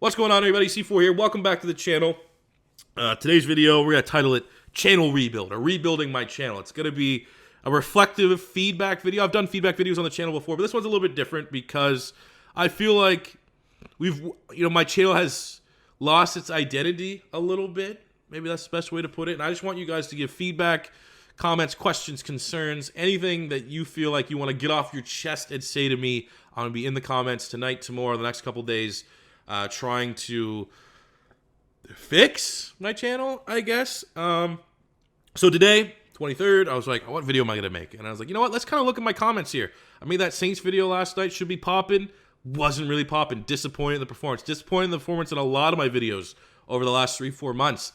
What's going on, everybody? C4 here. Welcome back to the channel. Today's video, we're going to title it Channel Rebuild, or Rebuilding My Channel. It's going to be a reflective feedback video. I've done feedback videos on the channel before, but this one's a little bit different because I feel like my channel has lost its identity a little bit. Maybe that's the best way to put it. And I just want you guys to give feedback, comments, questions, concerns, anything that you feel like you want to get off your chest and say to me. I'm going to be in the comments tonight, tomorrow, the next couple days, trying to fix my channel, I guess. So today, 23rd, I was like, what video am I going to make? And I was like, you know what? Let's kind of look at my comments here. I made that Saints video last night. Should be popping. Wasn't really popping. Disappointed in the performance. Disappointed in the performance in a lot of my videos over the last 3-4 months.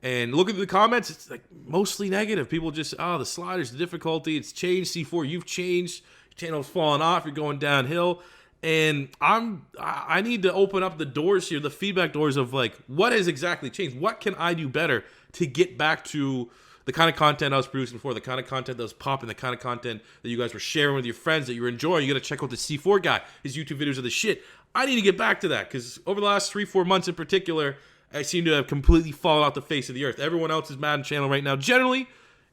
And looking at the comments, it's like mostly negative. People just, the sliders, the difficulty, it's changed. C4, you've changed. Your channel's falling off. You're going downhill. And I need to open up the doors here, the feedback doors of like, what has exactly changed? What can I do better to get back to the kind of content I was producing before, the kind of content that was popping, the kind of content that you guys were sharing with your friends, that you were enjoying? You got to check out the C4 guy. His YouTube videos are the shit. I need to get back to that because over the last 3-4 months in particular, I seem to have completely fallen off the face of the earth. Everyone else's Madden channel right now, generally,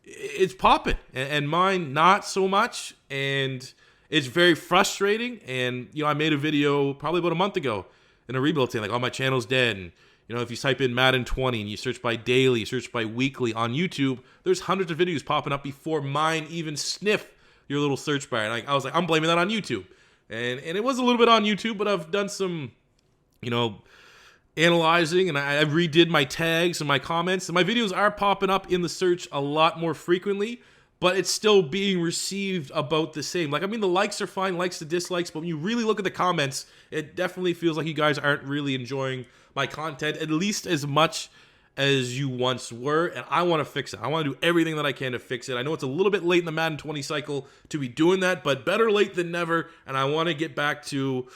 it's popping, and mine not so much, and it's very frustrating. And, I made a video probably about a month ago in a rebuild saying, like, oh, my channel's dead. And, if you type in Madden 20 and you search by daily, you search by weekly on YouTube, there's hundreds of videos popping up before mine even sniff your little search bar. And I was like, I'm blaming that on YouTube. And it was a little bit on YouTube, but I've done some, analyzing, and I redid my tags and my comments, and my videos are popping up in the search a lot more frequently, but it's still being received about the same. Like, the likes are fine, likes to dislikes, but when you really look at the comments, it definitely feels like you guys aren't really enjoying my content, at least as much as you once were, and I want to fix it. I want to do everything that I can to fix it. I know it's a little bit late in the Madden 20 cycle to be doing that, but better late than never, and I want to get back to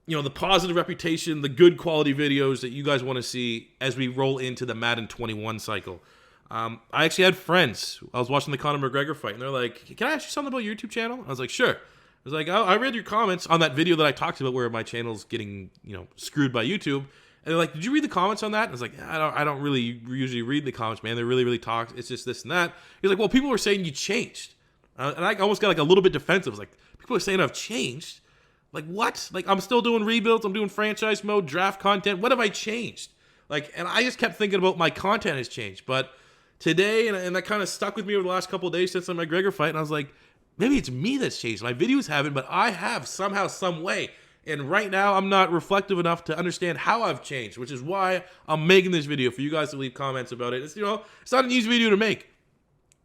the positive reputation, the good quality videos that you guys want to see as we roll into the Madden 21 cycle. I actually had friends. I was watching the Conor McGregor fight, and they're like, can I ask you something about your YouTube channel? I was like, sure. I was like, oh, I read your comments on that video that I talked about where my channel's getting, screwed by YouTube. And they're like, did you read the comments on that? I was like, I don't really usually read the comments, man. They're really, really toxic. It's just this and that. He's like, well, people were saying you changed. And I almost got like a little bit defensive. I was like, people are saying I've changed? Like, what? Like, I'm still doing rebuilds. I'm doing franchise mode, draft content. What have I changed? Like, and I just kept thinking about my content has changed. But today, and that kind of stuck with me over the last couple of days since the McGregor fight, and I was like, maybe it's me that's changed. My videos haven't, but I have somehow, some way. And right now, I'm not reflective enough to understand how I've changed, which is why I'm making this video for you guys to leave comments about it. It's, it's not an easy video to make.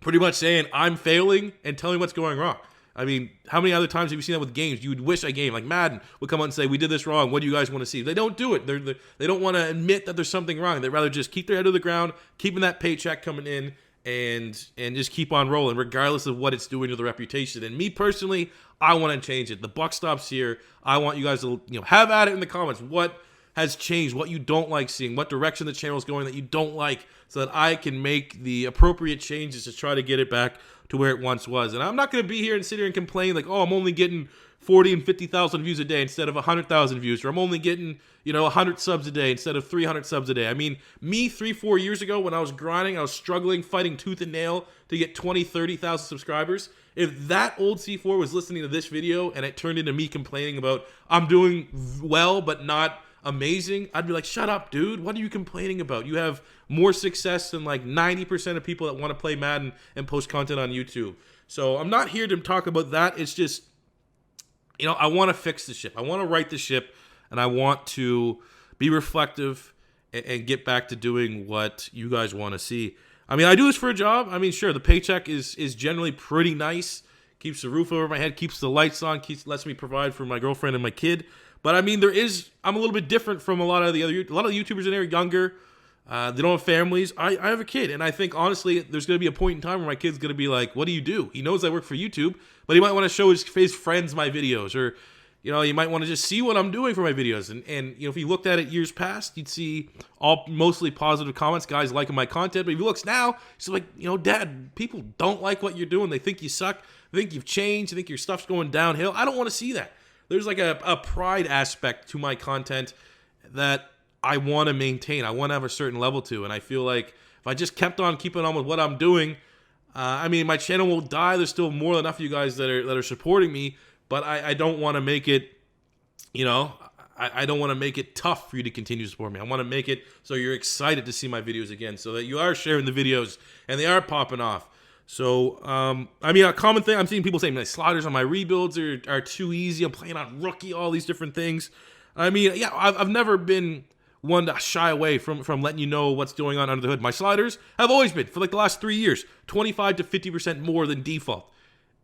Pretty much saying I'm failing and telling what's going wrong. How many other times have you seen that with games? You would wish a game like Madden would come out and say, we did this wrong. What do you guys want to see? They don't do it. They don't want to admit that there's something wrong. They'd rather just keep their head to the ground, keeping that paycheck coming in, and just keep on rolling, regardless of what it's doing to the reputation. And me personally, I want to change it. The buck stops here. I want you guys to have at it in the comments. What has changed? What you don't like seeing? What direction the channel is going that you don't like, so that I can make the appropriate changes to try to get it back to where it once was. And I'm not going to be here and sit here and complain like, oh, I'm only getting 40 and 50,000 views a day instead of 100,000 views, or I'm only getting 100 subs a day instead of 300 subs a day. Me 3-4 years ago when I was grinding, I was struggling, fighting tooth and nail to get 20, 30,000 subscribers. If that old C4 was listening to this video and it turned into me complaining about I'm doing well but not amazing, I'd be like, shut up, dude. What are you complaining about? You have more success than like 90% of people that want to play Madden and post content on YouTube. So I'm not here to talk about that. It's just, I want to fix the ship. I want to right the ship, and I want to be reflective and get back to doing what you guys want to see. I do this for a job. Sure, the paycheck is generally pretty nice. Keeps the roof over my head, keeps the lights on, lets me provide for my girlfriend and my kid. But I'm a little bit different from a lot of the YouTubers in there, younger. They don't have families. I have a kid, and I think honestly, there's going to be a point in time where my kid's going to be like, "What do you do?" He knows I work for YouTube, but he might want to show his friends my videos, or he might want to just see what I'm doing for my videos. And if you looked at it years past, you'd see all mostly positive comments, guys liking my content. But if you look now, it's like, Dad, people don't like what you're doing. They think you suck. They think you've changed. They think your stuff's going downhill. I don't want to see that. There's like a pride aspect to my content that I want to maintain. I want to have a certain level to, and I feel like if I just kept on keeping on with what I'm doing, I mean, my channel won't die. There's still more than enough of you guys that are supporting me, but I don't want to make it, you know, I don't want to make it tough for you to continue to support me. I want to make it so you're excited to see my videos again, so that you are sharing the videos and they are popping off. So, I mean, a common thing I'm seeing people saying, my sliders on my rebuilds are too easy. I'm playing on rookie, all these different things. I mean, yeah, I've never been one to shy away from letting you know what's going on under the hood. My sliders have always been, for like the last 3 years, 25 to 50% more than default.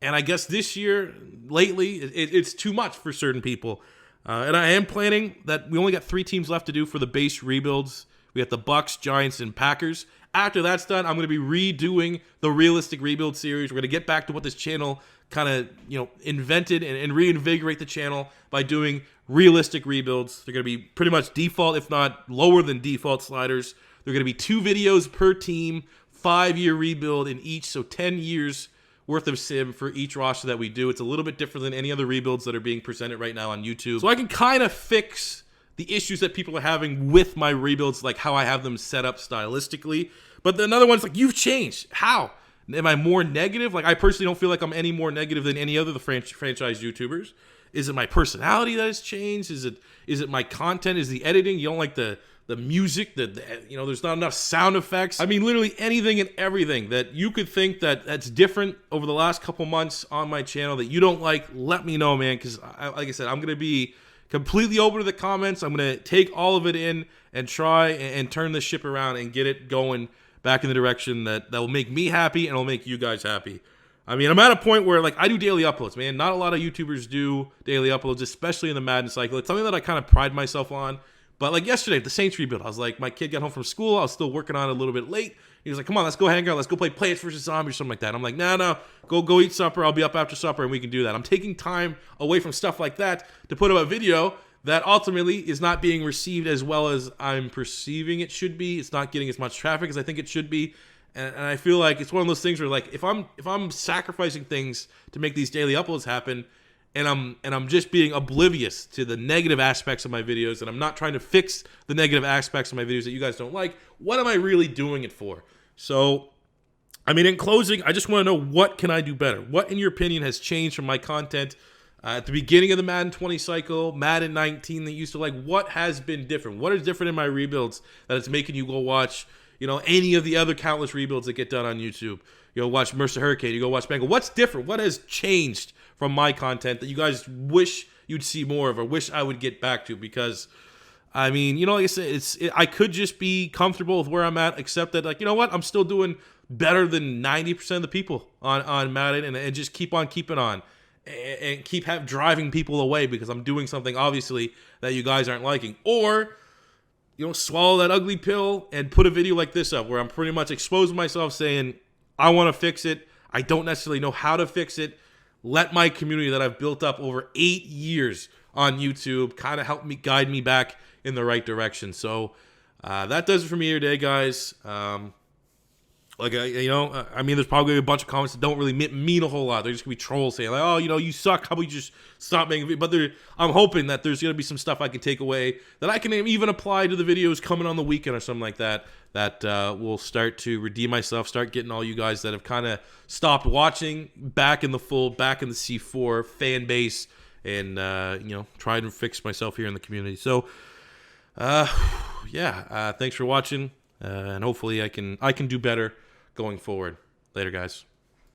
And I guess this year, lately, it's too much for certain people. And I am planning that we only got 3 teams left to do for the base rebuilds. We got the Bucks, Giants, and Packers. After that's done, I'm going to be redoing the realistic rebuild series. We're going to get back to what this channel kind of, you know, invented and reinvigorate the channel by doing realistic rebuilds. They're going to be pretty much default, if not lower than default sliders. They're going to be 2 videos per team, 5-year rebuild in each, so 10 years worth of sim for each roster that we do. It's a little bit different than any other rebuilds that are being presented right now on YouTube. So I can kind of fix the issues that people are having with my rebuilds, like how I have them set up stylistically. But another one's like, you've changed. How? Am I more negative? Like, I personally don't feel like I'm any more negative than any other of the franchise YouTubers. Is it my personality that has changed? Is it my content? Is the editing? You don't like the music? You know, there's not enough sound effects. I mean, literally anything and everything that you could think that's different over the last couple months on my channel that you don't like, let me know, man. Because, like I said, I'm going to be completely open to the comments. I'm going to take all of it in and try and turn this ship around and get it going back in the direction that will make me happy and will make you guys happy. I mean, I'm at a point where, like, I do daily uploads, man. Not a lot of YouTubers do daily uploads, especially in the Madden cycle. It's something that I kind of pride myself on. But, like, yesterday, the Saints rebuild, I was like, my kid got home from school. I was still working on it a little bit late. He was like, come on, let's go hang out. Let's go play Plants vs. Zombies or something like that. I'm like, no, go eat supper. I'll be up after supper, and we can do that. I'm taking time away from stuff like that to put up a video that ultimately is not being received as well as I'm perceiving it should be. It's not getting as much traffic as I think it should be. And I feel like it's one of those things where, like, if I'm sacrificing things to make these daily uploads happen, and I'm just being oblivious to the negative aspects of my videos, and I'm not trying to fix the negative aspects of my videos that you guys don't like, what am I really doing it for? So, I mean, in closing, I just want to know, what can I do better? What, in your opinion, has changed from my content at the beginning of the Madden 20 cycle, Madden 19 that you used to like? What has been different? What is different in my rebuilds that it's making you go watch, you know, any of the other countless rebuilds that get done on YouTube? You go watch Mercer Hurricane, you go watch Bengal. What's different? What has changed from my content that you guys wish you'd see more of, or wish I would get back to? Because, I mean, you know, like I said, I could just be comfortable with where I'm at, except that, like, you know what? I'm still doing better than 90% of the people on Madden, and just keep on keeping on. And keep driving people away because I'm doing something, obviously, that you guys aren't liking. Or, you know, swallow that ugly pill and put a video like this up where I'm pretty much exposing myself saying, I want to fix it. I don't necessarily know how to fix it. Let my community that I've built up over 8 years on YouTube kind of help me, guide me back in the right direction. So that does it for me here today, guys. Like, you know, I mean, there's probably a bunch of comments that don't really mean a whole lot. They're just going to be trolls saying, like, oh, you know, you suck. How about you just stop making videos? But I'm hoping that there's going to be some stuff I can take away that I can even apply to the videos coming on the weekend or something like that, that will start to redeem myself, start getting all you guys that have kind of stopped watching back in the fold, back in the C4 fan base, and, you know, try and fix myself here in the community. So, yeah, thanks for watching, and hopefully I can do better going forward. Later, guys.